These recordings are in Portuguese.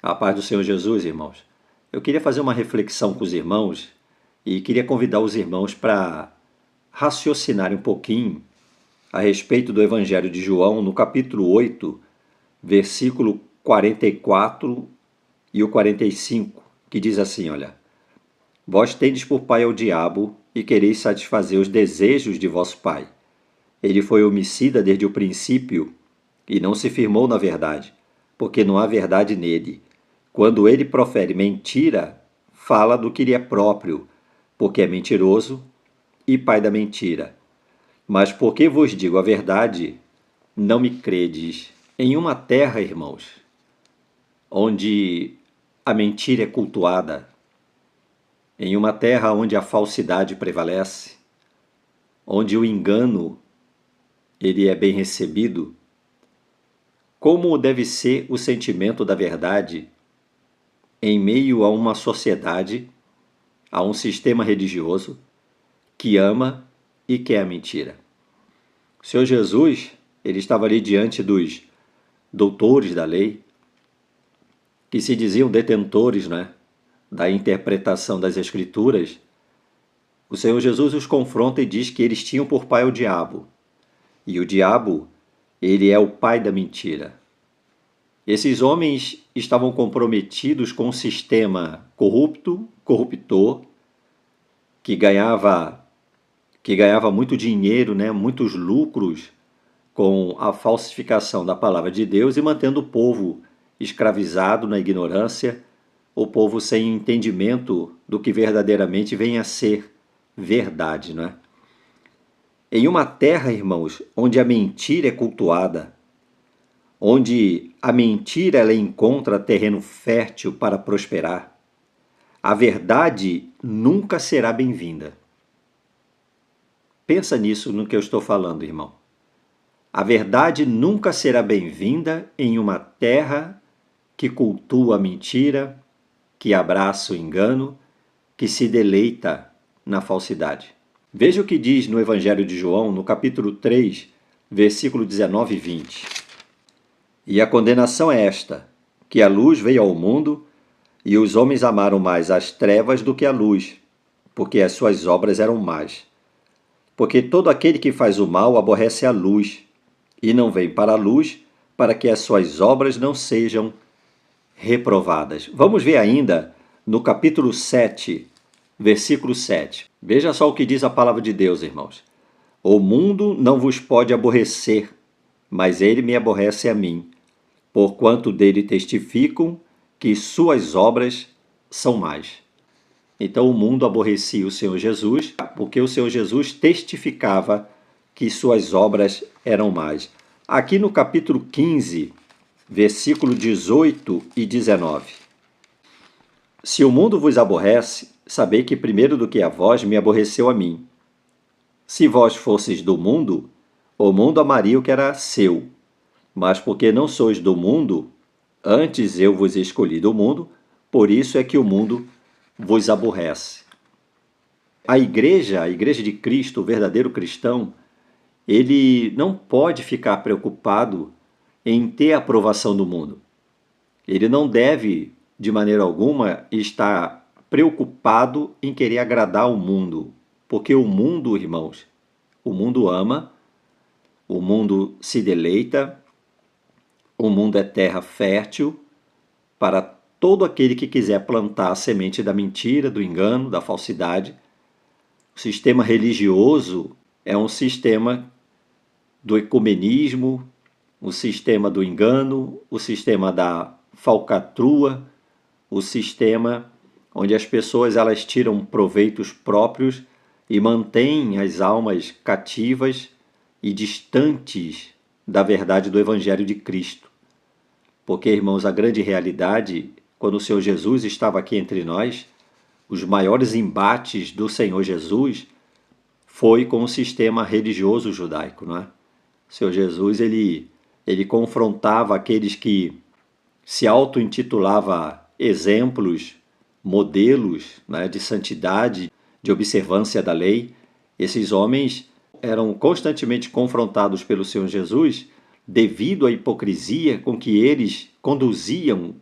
A paz do Senhor Jesus, irmãos. Eu queria fazer uma reflexão com os irmãos e queria convidar os irmãos para raciocinarem um pouquinho a respeito do Evangelho de João, no capítulo 8, versículo 44 e o 45, que diz assim, olha: Vós tendes por pai ao diabo e quereis satisfazer os desejos de vosso pai. Ele foi homicida desde o princípio e não se firmou na verdade, porque não há verdade nele. Quando ele profere mentira, fala do que lhe é próprio, porque é mentiroso e pai da mentira. Mas porque vos digo a verdade, não me credes. Em uma terra, irmãos, onde a mentira é cultuada, em uma terra onde a falsidade prevalece, onde o engano ele é bem recebido, como deve ser o sentimento da verdade em meio a uma sociedade, a um sistema religioso que ama e quer a mentira? O Senhor Jesus, ele estava ali diante dos doutores da lei, que se diziam detentores, da interpretação das Escrituras. O Senhor Jesus os confronta e diz que eles tinham por pai o diabo. E o diabo, ele é o pai da mentira. Esses homens estavam comprometidos com um sistema corrupto, corruptor, que ganhava muito dinheiro, muitos lucros com a falsificação da palavra de Deus e mantendo o povo escravizado na ignorância, o povo sem entendimento do que verdadeiramente vem a ser verdade, Em uma terra, irmãos, onde a mentira é cultuada, onde a mentira ela encontra terreno fértil para prosperar, a verdade nunca será bem-vinda. Pensa nisso no que eu estou falando, irmão. A verdade nunca será bem-vinda em uma terra que cultua a mentira, que abraça o engano, que se deleita na falsidade. Veja o que diz no Evangelho de João, no capítulo 3, versículo 19 e 20. E a condenação é esta, que a luz veio ao mundo, e os homens amaram mais as trevas do que a luz, porque as suas obras eram más. Porque todo aquele que faz o mal aborrece a luz, e não vem para a luz, para que as suas obras não sejam reprovadas. Vamos ver ainda no capítulo 7, versículo 7. Veja só o que diz a palavra de Deus, irmãos. O mundo não vos pode aborrecer, mas ele me aborrece a mim, porquanto dele testificam que suas obras são más. Então o mundo aborrecia o Senhor Jesus, porque o Senhor Jesus testificava que suas obras eram más. Aqui no capítulo 15, versículo 18 e 19. Se o mundo vos aborrece, sabei que primeiro do que a vós me aborreceu a mim. Se vós fosseis do mundo, o mundo amaria o que era seu. Mas porque não sois do mundo, antes eu vos escolhi do mundo, por isso é que o mundo vos aborrece. A igreja de Cristo, o verdadeiro cristão, ele não pode ficar preocupado em ter a aprovação do mundo. Ele não deve, de maneira alguma, estar preocupado em querer agradar o mundo, porque o mundo, irmãos, o mundo ama, o mundo se deleita, o mundo é terra fértil para todo aquele que quiser plantar a semente da mentira, do engano, da falsidade. O sistema religioso é um sistema do ecumenismo, o sistema do engano, o sistema da falcatrua, o sistema onde as pessoas elas tiram proveitos próprios e mantêm as almas cativas e distantes da verdade do Evangelho de Cristo. Porque, irmãos, a grande realidade, quando o Senhor Jesus estava aqui entre nós, os maiores embates do Senhor Jesus foi com o sistema religioso judaico, O Senhor Jesus, ele confrontava aqueles que se auto-intitulava exemplos, modelos, de santidade, de observância da lei. Esses homens eram constantemente confrontados pelo Senhor Jesus devido à hipocrisia com que eles conduziam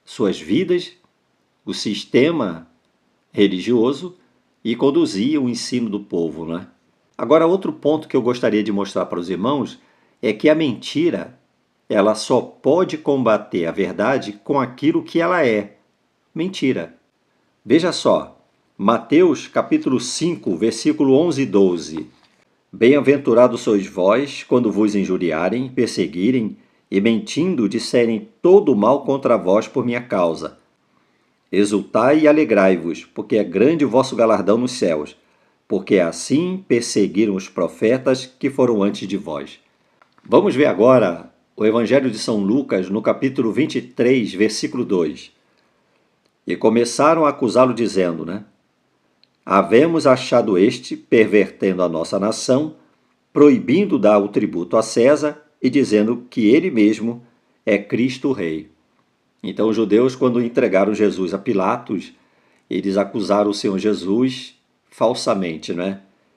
suas vidas, o sistema religioso e conduzia o ensino do povo, né? Agora, outro ponto que eu gostaria de mostrar para os irmãos é que a mentira, ela só pode combater a verdade com aquilo que ela é: mentira. Veja só, Mateus capítulo 5, versículo 11 e 12. Bem-aventurados sois vós, quando vos injuriarem, perseguirem e mentindo disserem todo o mal contra vós por minha causa. Exultai e alegrai-vos, porque é grande o vosso galardão nos céus, porque assim perseguiram os profetas que foram antes de vós. Vamos ver agora o Evangelho de São Lucas, no capítulo 23, versículo 2. E começaram a acusá-lo dizendo, havemos achado este pervertendo a nossa nação, proibindo dar o tributo a César e dizendo que ele mesmo é Cristo Rei. Então os judeus, quando entregaram Jesus a Pilatos, eles acusaram o Senhor Jesus falsamente,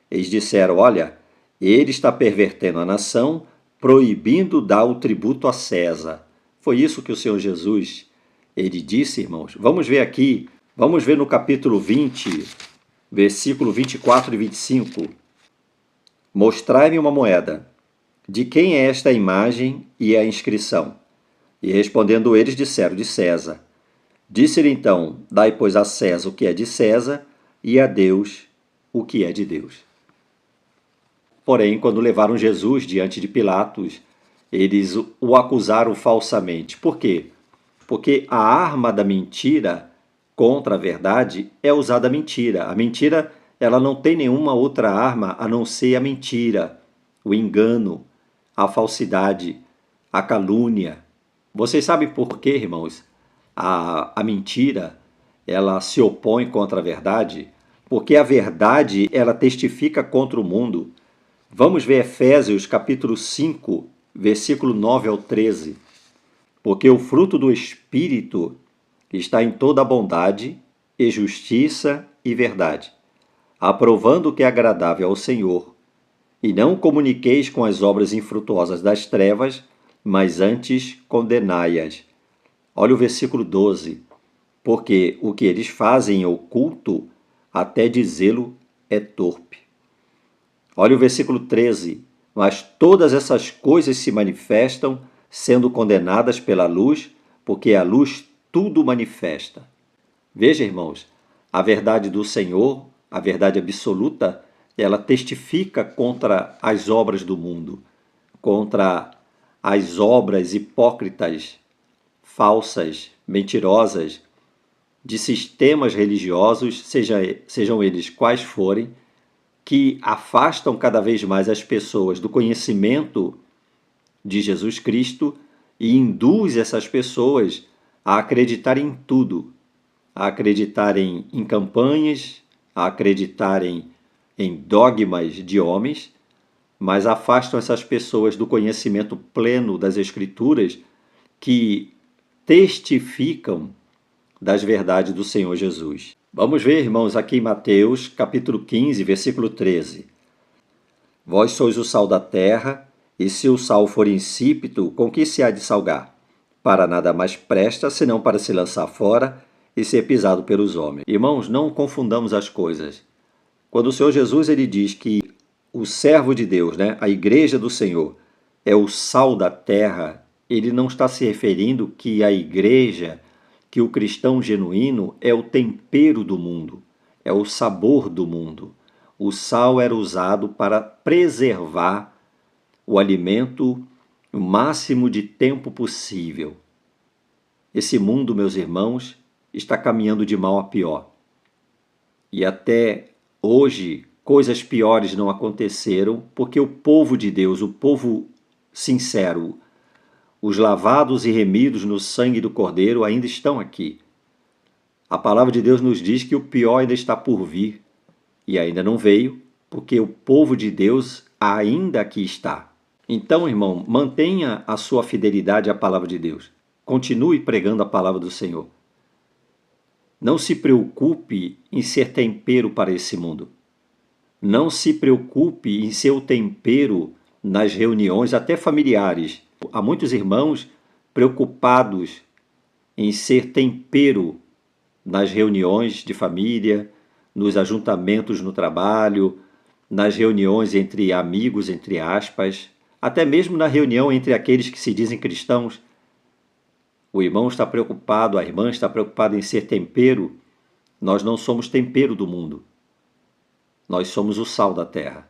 Eles disseram, olha, ele está pervertendo a nação, proibindo dar o tributo a César. Foi isso que o Senhor Jesus, ele disse, irmãos. Vamos ver aqui, vamos ver no capítulo 20, versículo 24 e 25. Mostrai-me uma moeda. De quem é esta imagem e a inscrição? E respondendo eles, disseram, de César. Disse-lhe então, dai, pois, a César o que é de César e a Deus o que é de Deus. Porém, quando levaram Jesus diante de Pilatos, eles o acusaram falsamente. Por quê? Porque a arma da mentira contra a verdade é usada a mentira. A mentira, ela não tem nenhuma outra arma a não ser a mentira, o engano, a falsidade, a calúnia. Vocês sabem por quê, irmãos? A mentira, ela se opõe contra a verdade, porque a verdade, ela testifica contra o mundo. Vamos ver Efésios capítulo 5, versículo 9 ao 13. Porque o fruto do Espírito está em toda a bondade e justiça e verdade, aprovando o que é agradável ao Senhor. E não comuniqueis com as obras infrutuosas das trevas, mas antes condenai-as. Olha o versículo 12. Porque o que eles fazem em oculto, até dizê-lo, é torpe. Olha o versículo 13. Mas todas essas coisas se manifestam, sendo condenadas pela luz, porque a luz tudo manifesta. Veja, irmãos, a verdade do Senhor, a verdade absoluta, ela testifica contra as obras do mundo, contra as obras hipócritas, falsas, mentirosas, de sistemas religiosos, sejam eles quais forem, que afastam cada vez mais as pessoas do conhecimento de Jesus Cristo e induz essas pessoas a acreditar em tudo, a acreditarem em campanhas, a acreditarem em dogmas de homens, mas afastam essas pessoas do conhecimento pleno das Escrituras que testificam das verdades do Senhor Jesus. Vamos ver, irmãos, aqui em Mateus, capítulo 15, versículo 13. Vós sois o sal da terra, e se o sal for insípido, com que se há de salgar? Para nada mais presta, senão para se lançar fora e ser pisado pelos homens. Irmãos, não confundamos as coisas. Quando o Senhor Jesus ele diz que o servo de Deus, a igreja do Senhor, é o sal da terra, ele não está se referindo que a igreja, que o cristão genuíno é o tempero do mundo, é o sabor do mundo. O sal era usado para preservar o alimento o máximo de tempo possível. Esse mundo, meus irmãos, está caminhando de mal a pior. E até hoje, coisas piores não aconteceram, porque o povo de Deus, o povo sincero, os lavados e remidos no sangue do Cordeiro ainda estão aqui. A palavra de Deus nos diz que o pior ainda está por vir, e ainda não veio, porque o povo de Deus ainda aqui está. Então, irmão, mantenha a sua fidelidade à palavra de Deus. Continue pregando a palavra do Senhor. Não se preocupe em ser tempero para esse mundo. Não se preocupe em ser o tempero nas reuniões, até familiares. Há muitos irmãos preocupados em ser tempero nas reuniões de família, nos ajuntamentos no trabalho, nas reuniões entre amigos, entre aspas, até mesmo na reunião entre aqueles que se dizem cristãos. O irmão está preocupado, a irmã está preocupada em ser tempero. Nós não somos tempero do mundo. Nós somos o sal da terra.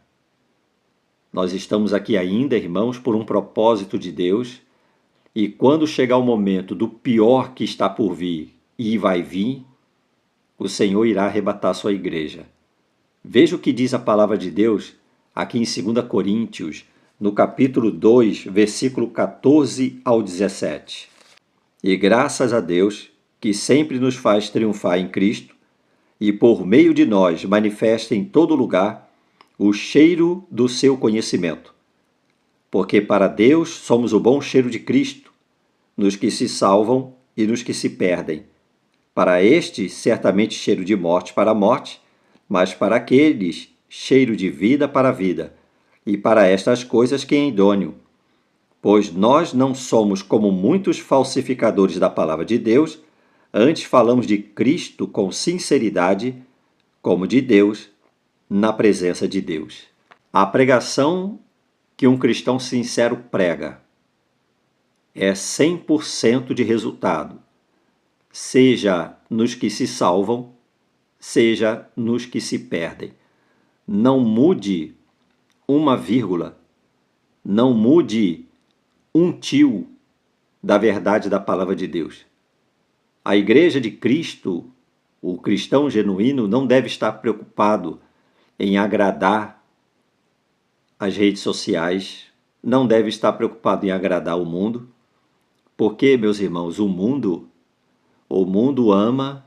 Nós estamos aqui ainda, irmãos, por um propósito de Deus, e quando chegar o momento do pior que está por vir e vai vir, o Senhor irá arrebatar sua igreja. Veja o que diz a palavra de Deus aqui em 2 Coríntios, no capítulo 2, versículo 14 ao 17. E graças a Deus, que sempre nos faz triunfar em Cristo, e por meio de nós manifesta em todo lugar o cheiro do seu conhecimento. Porque para Deus somos o bom cheiro de Cristo, nos que se salvam e nos que se perdem. Para estes, certamente cheiro de morte para a morte, mas para aqueles, cheiro de vida para a vida. E para estas coisas quem é idôneo. Pois nós não somos como muitos falsificadores da palavra de Deus, antes falamos de Cristo com sinceridade, como de Deus, na presença de Deus. A pregação que um cristão sincero prega é 100% de resultado, seja nos que se salvam, seja nos que se perdem. Não mude uma vírgula, não mude um tio da verdade da palavra de Deus. A igreja de Cristo, o cristão genuíno, não deve estar preocupado em agradar as redes sociais, não deve estar preocupado em agradar o mundo, porque, meus irmãos, o mundo ama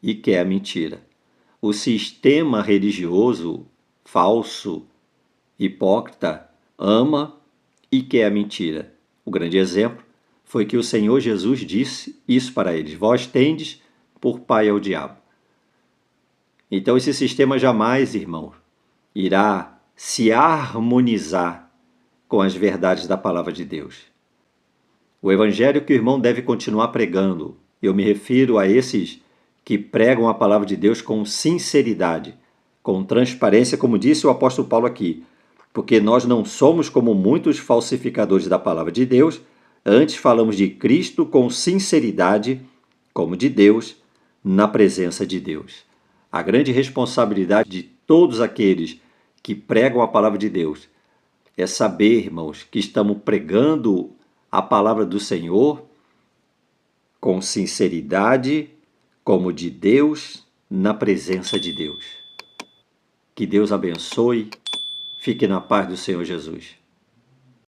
e quer a mentira. O sistema religioso falso, hipócrita, ama e quer a mentira. O grande exemplo foi que o Senhor Jesus disse isso para eles: vós tendes por pai ao diabo. Então esse sistema jamais, irmão, irá se harmonizar com as verdades da palavra de Deus. O evangelho que o irmão deve continuar pregando, eu me refiro a esses que pregam a palavra de Deus com sinceridade, com transparência, como disse o apóstolo Paulo aqui, porque nós não somos como muitos falsificadores da palavra de Deus, antes falamos de Cristo com sinceridade, como de Deus, na presença de Deus. A grande responsabilidade de todos aqueles que pregam a palavra de Deus é saber, irmãos, que estamos pregando a palavra do Senhor com sinceridade, como de Deus, na presença de Deus. Que Deus abençoe. Fique na paz do Senhor Jesus.